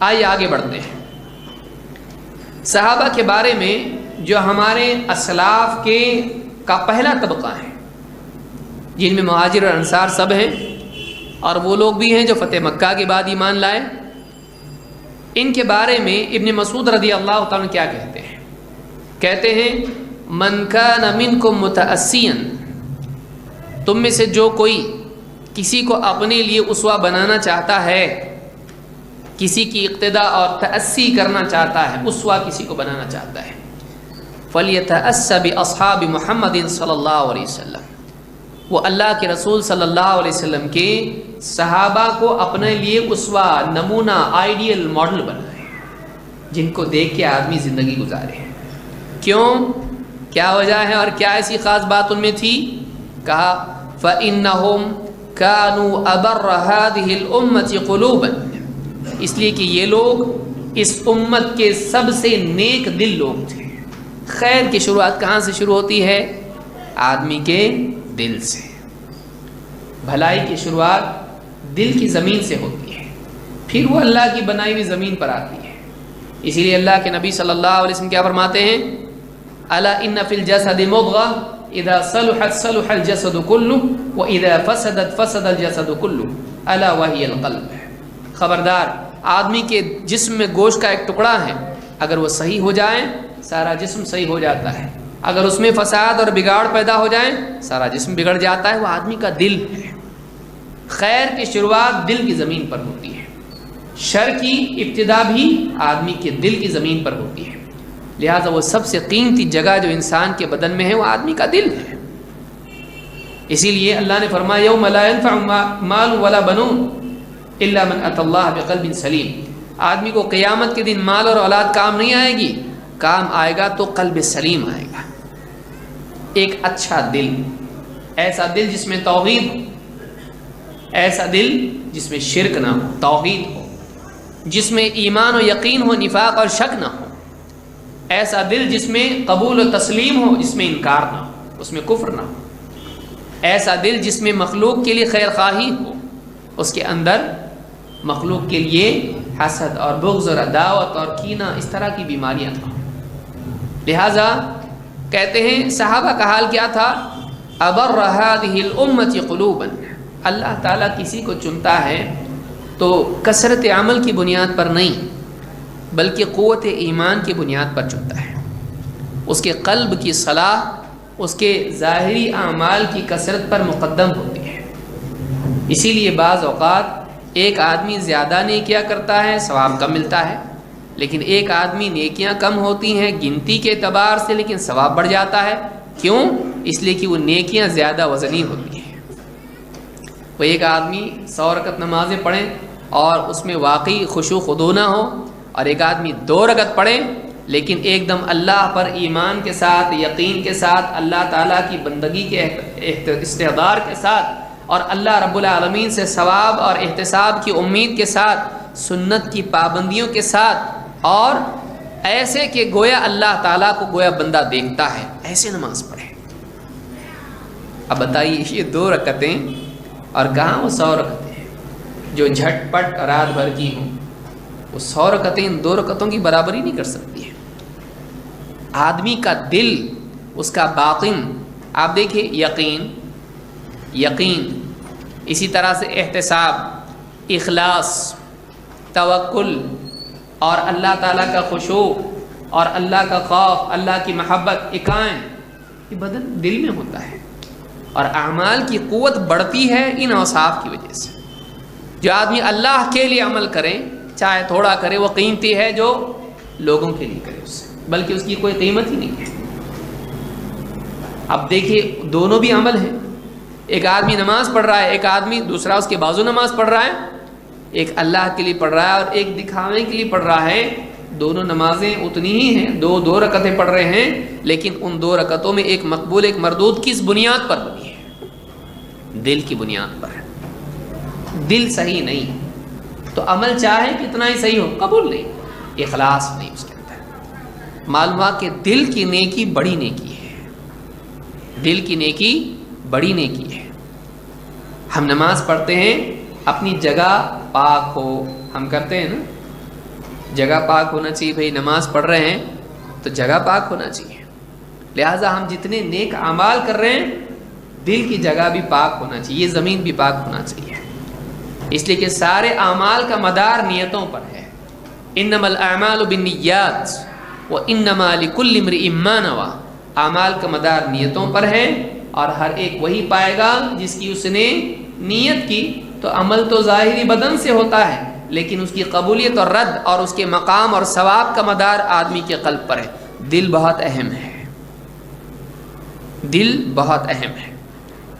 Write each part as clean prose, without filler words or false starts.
آئیے آگے بڑھتے ہیں۔ صحابہ کے بارے میں جو ہمارے اسلاف کے کا پہلا طبقہ ہے، جن میں مہاجر اور انصار سب ہیں، اور وہ لوگ بھی ہیں جو فتح مکہ کے بعد ایمان لائے، ان کے بارے میں ابن مسعود رضی اللہ تعالیٰ کیا کہتے ہیں؟ کہتے ہیں من کان منکم متأسیا، تم میں سے جو کوئی کسی کو اپنے لیے اسوہ بنانا چاہتا ہے، کسی کی اقتداء اور تأسی کرنا چاہتا ہے، اسوہ کسی کو بنانا چاہتا ہے، فَلْيَتَأَسَّ بِأَصْحَابِ مُحَمَّدٍ صلی اللہ علیہ وسلم، وہ اللہ کے رسول صلی اللہ علیہ وسلم کے صحابہ کو اپنے لیے اسوہ، نمونہ، آئیڈیل ماڈل بنائے، جن کو دیکھ کے آدمی زندگی گزارے۔ کیوں؟ کیا وجہ ہے اور کیا ایسی خاص بات ان میں تھی؟ کہا فَإِنَّهُمْ كَانُوا أَبَرَّ هَذِهِ الْأُمَّةِ قُلُوبًا، اس لیے کہ یہ لوگ اس امت کے سب سے نیک دل لوگ تھے۔ خیر کی شروعات کہاں سے شروع ہوتی ہے؟ آدمی کے دل سے۔ بھلائی کی شروعات دل کی زمین سے ہوتی ہے، پھر وہ اللہ کی بنائی ہوئی زمین پر آتی ہے۔ اسی لیے اللہ کے نبی صلی اللہ علیہ وسلم کیا فرماتے ہیں؟ الا ان فی الجسد مضغہ اذا صلحت صلح الجسد كله واذا فسدت فسد الجسد كله الا وهي القلب، خبردار آدمی کے جسم میں گوشت کا ایک ٹکڑا ہے، اگر وہ صحیح ہو جائے سارا جسم صحیح ہو جاتا ہے، اگر اس میں فساد اور بگاڑ پیدا ہو جائے سارا جسم بگڑ جاتا ہے۔ وہ آدمی کا دل ہے۔ خیر کی شروعات دل کی زمین پر ہوتی ہے، شر کی ابتدا بھی آدمی کے دل کی زمین پر ہوتی ہے۔ لہٰذا وہ سب سے قیمتی جگہ جو انسان کے بدن میں ہے وہ آدمی کا دل ہے۔ اسی لیے اللہ نے فرمایا یوم لا ينفع مال ولا بنون الا من اتى الله بقلب سلیم، آدمی کو قیامت کے دن مال اور اولاد کام نہیں آئے گی، کام آئے گا تو قلب سلیم آئے گا، ایک اچھا دل، ایسا دل جس میں توحید ہو، ایسا دل جس میں شرک نہ ہو، توحید ہو، جس میں ایمان و یقین ہو، نفاق اور شک نہ ہو، ایسا دل جس میں قبول و تسلیم ہو، جس میں انکار نہ ہو، اس میں کفر نہ ہو، ایسا دل جس میں مخلوق کے لیے خیر خواہی ہو، اس کے اندر مخلوق کے لیے حسد اور بغض اور عداوت اور کینہ، اس طرح کی بیماریاں نہ ہوں۔ لہٰذا کہتے ہیں صحابہ کا حال کیا تھا؟ أَبَرَّ هَذِهِ الْأُمَّةِ قُلُوبًا، اللہ تعالیٰ کسی کو چنتا ہے تو کثرت عمل کی بنیاد پر نہیں بلکہ قوت ایمان کی بنیاد پر چنتا ہے، اس کے قلب کی صلاح اس کے ظاہری اعمال کی کثرت پر مقدم ہوتی ہے۔ اسی لیے بعض اوقات ایک آدمی زیادہ نیکیاں کرتا ہے ثواب کم ملتا ہے، لیکن ایک آدمی نیکیاں کم ہوتی ہیں گنتی کے اعتبار سے لیکن ثواب بڑھ جاتا ہے۔ کیوں؟ اس لیے کہ وہ نیکیاں زیادہ وزنی ہوتی ہیں۔ وہ ایک آدمی 100 رکعت نمازیں پڑھیں اور اس میں واقعی خشوع خضوع نہ ہو، اور ایک آدمی 2 رکعت پڑھے لیکن ایک دم اللہ پر ایمان کے ساتھ، یقین کے ساتھ، اللہ تعالیٰ کی بندگی کے استحضار کے ساتھ اور اللہ رب العالمین سے ثواب اور احتساب کی امید کے ساتھ، سنت کی پابندیوں کے ساتھ، اور ایسے کہ گویا اللہ تعالیٰ کو گویا بندہ دیکھتا ہے، ایسے نماز پڑھے۔ اب بتائیے یہ 2 رکعتیں اور کہاں وہ 100 رکعتیں جو جھٹ پٹ رات بھر کی ہوں، وہ 100 رکعتیں ان 2 رکعتوں کی برابری نہیں کر سکتی ہے۔ آدمی کا دل، اس کا باطن، آپ دیکھیں یقین، اسی طرح سے احتساب، اخلاص، توکل اور اللہ تعالیٰ کا خشوع اور اللہ کا خوف، اللہ کی محبت، قائم، یہ بدن دل میں ہوتا ہے، اور اعمال کی قوت بڑھتی ہے ان اوصاف کی وجہ سے۔ جو آدمی اللہ کے لیے عمل کرے چاہے تھوڑا کرے، وہ قیمتی ہے جو لوگوں کے لیے کرے اس سے، بلکہ اس کی کوئی قیمت ہی نہیں ہے۔ اب دیکھیے دونوں بھی عمل ہیں، ایک آدمی نماز پڑھ رہا ہے، ایک آدمی دوسرا اس کے بازو نماز پڑھ رہا ہے، ایک اللہ کے لیے پڑھ رہا ہے اور ایک دکھاوے کے لیے پڑھ رہا ہے۔ دونوں نمازیں اتنی ہی ہیں، دو رکعتیں پڑھ رہے ہیں، لیکن ان 2 رکعتوں میں ایک مقبول ایک مردود کس بنیاد پر بنی ہے؟ دل کی بنیاد پر۔ دل صحیح نہیں تو عمل چاہے کتنا ہی صحیح ہو قبول نہیں، اخلاص نہیں اس کے اندر۔ معلوم ہوا کہ دل کی نیکی بڑی نیکی ہے، دل کی نیکی بڑی نیکی ہے۔ ہم نماز پڑھتے ہیں، اپنی جگہ پاک ہو، ہم کرتے ہیں نا، جگہ پاک ہونا چاہیے. بھائی نماز پڑھ رہے ہیں تو جگہ پاک ہونا چاہیے. لہٰذا ہم جتنے نیک اعمال کر رہے ہیں دل کی جگہ بھی پاک ہونا چاہیے, زمین بھی پاک ہونا چاہیے. اس لیے کہ سارے اعمال کا مدار نیتوں پر ہے. انما الاعمال بالنیات وانما لکل امرئ ما نوى. اعمال کا مدار نیتوں پر ہے اور ہر ایک وہی پائے گا جس کی اس نے نیت کی. تو عمل تو ظاہری بدن سے ہوتا ہے لیکن اس کی قبولیت اور رد اور اس کے مقام اور ثواب کا مدار آدمی کے قلب پر ہے. دل بہت اہم ہے, دل بہت اہم ہے.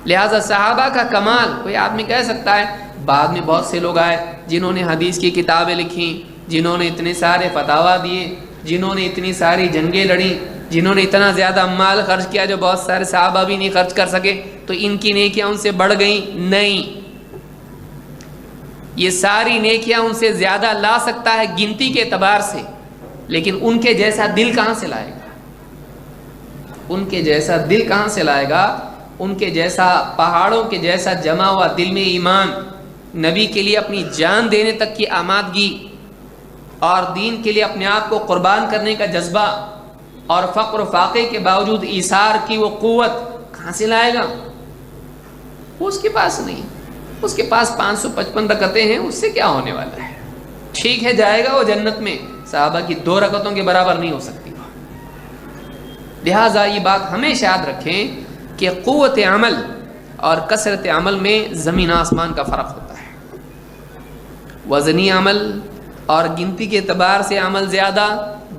لہذا صحابہ کا کمال, کوئی آدمی کہہ سکتا ہے بعد میں بہت سے لوگ آئے جنہوں نے حدیث کی کتابیں لکھیں, جنہوں نے اتنے سارے فتاوا دیے, جنہوں نے اتنی ساری جنگیں لڑیں, جنہوں نے اتنا زیادہ مال خرچ کیا جو بہت سارے صحابہ بھی نہیں خرچ کر سکے, تو ان کی نیکیاں ان سے بڑھ گئیں. نہیں, یہ ساری نیکیاں ان سے زیادہ لا سکتا ہے گنتی کے اعتبار سے, لیکن ان کے جیسا دل کہاں سے لائے گا؟ ان کے جیسا دل کہاں سے لائے گا؟ ان کے جیسا پہاڑوں کے جیسا جمع ہوا دل میں ایمان, نبی کے لیے اپنی جان دینے تک کی آمادگی اور دین کے لیے اپنے آپ کو قربان کرنے کا جذبہ اور فقر و فاقے کے باوجود ایثار کی وہ قوت کہاں سے لائے گا؟ وہ اس کے پاس نہیں. اس کے پاس 555 رکعتیں ہیں, اس سے کیا ہونے والا ہے؟ ٹھیک ہے جائے گا وہ جنت میں, صحابہ کی 2 رکعتوں کے برابر نہیں ہو سکتی. لہٰذا یہ بات ہمیشہ یاد رکھیں کہ قوت عمل اور کثرت عمل میں زمین آسمان کا فرق ہوتا ہے. وزنی عمل اور گنتی کے اعتبار سے عمل زیادہ,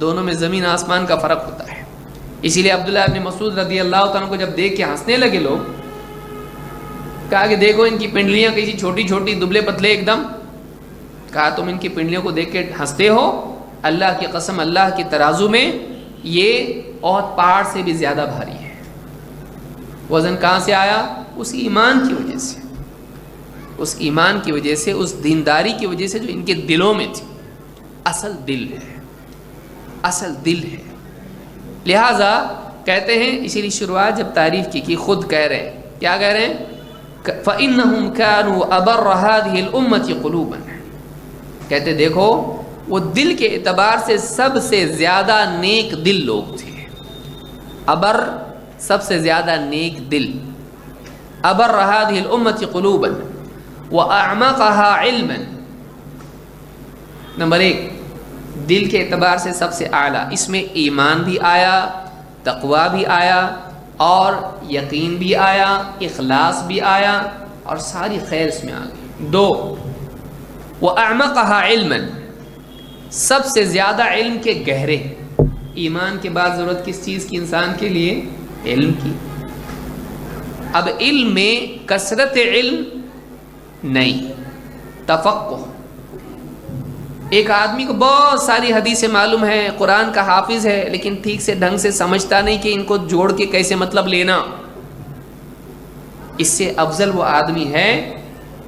دونوں میں زمین آسمان کا فرق ہوتا ہے. اسی لیے عبداللہ ابن مسعود رضی اللہ تعالیٰ کو جب دیکھ کے ہنسنے لگے لوگ, کہا کہ دیکھو ان کی پنڈلیاں کیسی چھوٹی چھوٹی دبلے پتلے ایک دم. کہا تم ان کی پنڈلیوں کو دیکھ کے ہنستے ہو, اللہ کی قسم اللہ کی ترازو میں یہ احد پہاڑ سے بھی زیادہ بھاری ہے. وزن کہاں سے آیا؟ اس ایمان کی وجہ سے, اس ایمان کی وجہ سے, اس دینداری کی وجہ سے جو ان کے دلوں میں تھی. اصل دل ہے, اصل دل ہے. لہٰذا کہتے ہیں, اسی لیے شروعات جب تعریف کی خود کہہ رہے ہیں, کیا کہہ رہے ہیں؟ فَإِنَّهُمْ كَانُوا أَبَرَّ هَذِهِ الْأُمَّةِ قُلُوبًا. کہتے دیکھو وہ دل کے اعتبار سے سب سے زیادہ نیک دل لوگ تھے. ابر سب سے زیادہ نیک دل. ابر هذه الامه قلوبا واعمقها علما. نمبر 1, دل کے اعتبار سے سب سے اعلیٰ. اس میں ایمان بھی آیا, تقوی بھی آیا, اور یقین بھی آیا, اخلاص بھی آیا, اور ساری خیر اس میں آ گئی. 2, واعمقها علما, سب سے زیادہ علم کے گہرے. ایمان کے بعد ضرورت کس چیز کی انسان کے لیے؟ علم کی. اب علم میں کثرت علم نہیں, تفقہ. ایک آدمی کو بہت ساری حدیثیں معلوم ہے, قرآن کا حافظ ہے, لیکن ٹھیک سے ڈھنگ سے سمجھتا نہیں کہ ان کو جوڑ کے کیسے مطلب لینا. اس سے افضل وہ آدمی ہے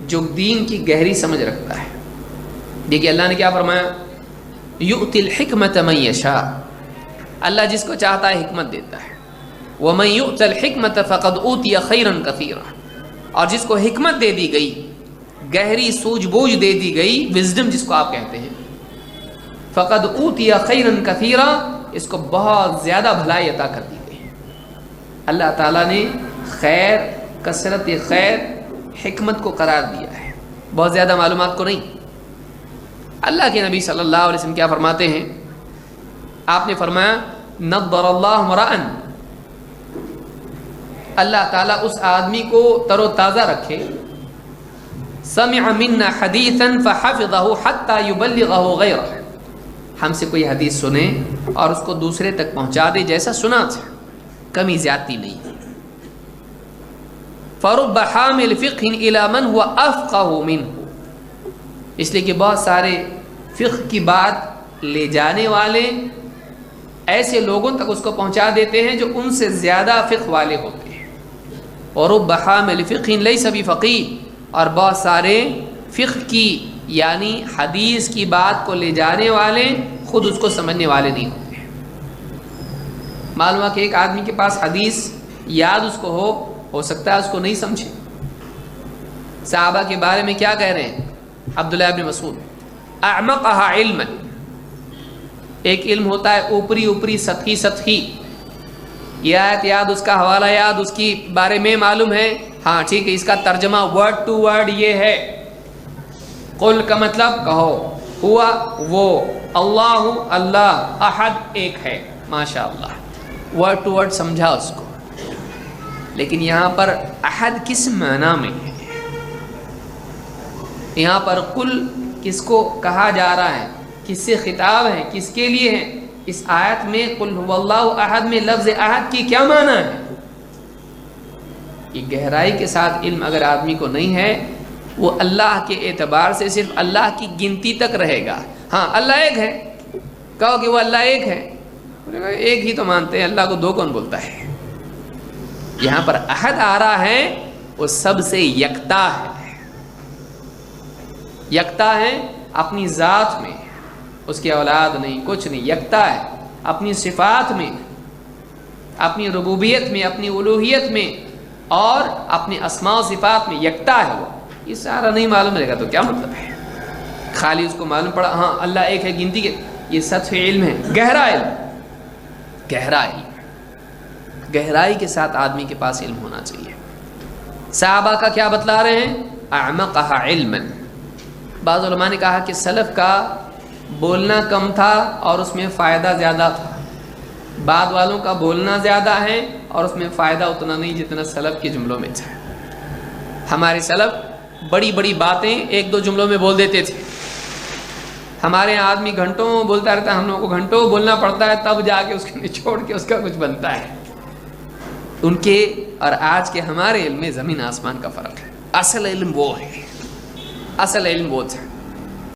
جو دین کی گہری سمجھ رکھتا ہے. دیکھیے اللہ نے کیا فرمایا, یؤتی الحکمت من یشاء. اللہ جس کو چاہتا ہے حکمت دیتا ہے. ومن یؤت الحکمت فقد اوتی خیرا کثیرا. اور جس کو حکمت دے دی گئی, گہری سوجھ بوجھ دے دی گئی, وزڈم جس کو آپ کہتے ہیں, فقد اوتی خیرا کثیرا, اس کو بہت زیادہ بھلائی عطا کر دی گئی. اللہ تعالیٰ نے خیر, کثرت خیر, حکمت کو قرار دیا ہے, بہت زیادہ معلومات کو نہیں. اللہ کے نبی صلی اللہ علیہ وسلم کیا فرماتے ہیں؟ آپ نے فرمایا نضر اللہ امرأ, اللہ تعالیٰ اس آدمی کو تر و تازہ رکھے, سمع منا حدیثا فحفظه حتى يبلغه غیرہ. ہم سے کوئی حدیث سنے اور اس کو دوسرے تک پہنچا دے جیسا سنا تھا, کمی زیادتی نہیں. فرب حامل فقہ الى من هو افقہ منہ. اس لیے کہ بہت سارے فقہ کی بات لے جانے والے ایسے لوگوں تک اس کو پہنچا دیتے ہیں جو ان سے زیادہ فقہ والے ہوتے ہیں. ورب حامل فقہ لیس بفقیہ, اور بہت سارے فقہ کی یعنی حدیث کی بات کو لے جانے والے خود اس کو سمجھنے والے نہیں ہوتے. معلوم ہے کہ ایک آدمی کے پاس حدیث یاد اس کو ہو سکتا ہے اس کو نہیں سمجھے. صحابہ کے بارے میں کیا کہہ رہے ہیں؟ عبداللہ ابن مسعود, اعمقها علما, ایک علم ہوتا ہے اوپری اوپری سطحی سطحی، یہ آیت یاد، اس کا حوالہ یاد، اس کی بارے میں معلوم ہے، ہاں ٹھیک ہے، اس کا ترجمہ ورڈ ٹو ورڈ یہ ہے، قل کا مطلب کہو، ہوا وہ، اللہ اللہ، احد ایک ہے، ماشاء اللہ، ورڈ ٹو ورڈ سمجھا اس کو۔ لیکن یہاں پر احد کس معنی میں ہے؟ یہاں پر قل کس کو کہا جا رہا ہے، کس سے خطاب ہے، کس کے لیے ہے؟ اس آیت میں قل هو اللہ احد میں لفظ احد کی کیا معنی ہے؟ یہ گہرائی کے ساتھ علم اگر آدمی کو نہیں ہے، وہ اللہ کے اعتبار سے صرف اللہ کی گنتی تک رہے گا۔ ہاں اللہ ایک ہے، کہو کہ وہ اللہ ایک ہے، ایک ہی تو مانتے ہیں، اللہ کو دو کون بولتا ہے؟ یہاں پر احد آ رہا ہے، وہ سب سے یکتا ہے، یکتا ہے اپنی ذات میں، اس کی اولاد نہیں، کچھ نہیں، یکتا ہے اپنی صفات میں، اپنی ربوبیت میں، اپنی الوہیت میں، اور اپنی اسماء و صفات میں یکتا ہے وہ۔ یہ سارا نہیں معلوم رہے گا تو کیا مطلب ہے؟ خالی اس کو معلوم پڑا ہاں اللہ ایک ہے گنتی کے، یہ سطح علم ہے، گہرا علم، گہرا علم، گہرائی کے ساتھ آدمی کے پاس علم ہونا چاہیے۔ صحابہ کا کیا بتلا رہے ہیں؟ اعمقها علما۔ بعض علماء نے کہا کہ سلف کا بولنا کم تھا اور اس میں فائدہ زیادہ تھا، بعد والوں کا بولنا زیادہ ہے اور اس میں فائدہ اتنا نہیں جتنا سلف کے جملوں میں تھا۔ ہمارے سلف بڑی بڑی باتیں ایک دو جملوں میں بول دیتے تھے، ہمارے یہاں آدمی گھنٹوں بولتا رہتا ہے، ہم لوگوں کو گھنٹوں بولنا پڑتا ہے تب جا کے اس کے نچوڑ کے اس کا کچھ بنتا ہے۔ ان کے اور آج کے ہمارے علم میں زمین آسمان کا فرق ہے۔ اصل علم وہ ہے، اصل علم وہ تھا۔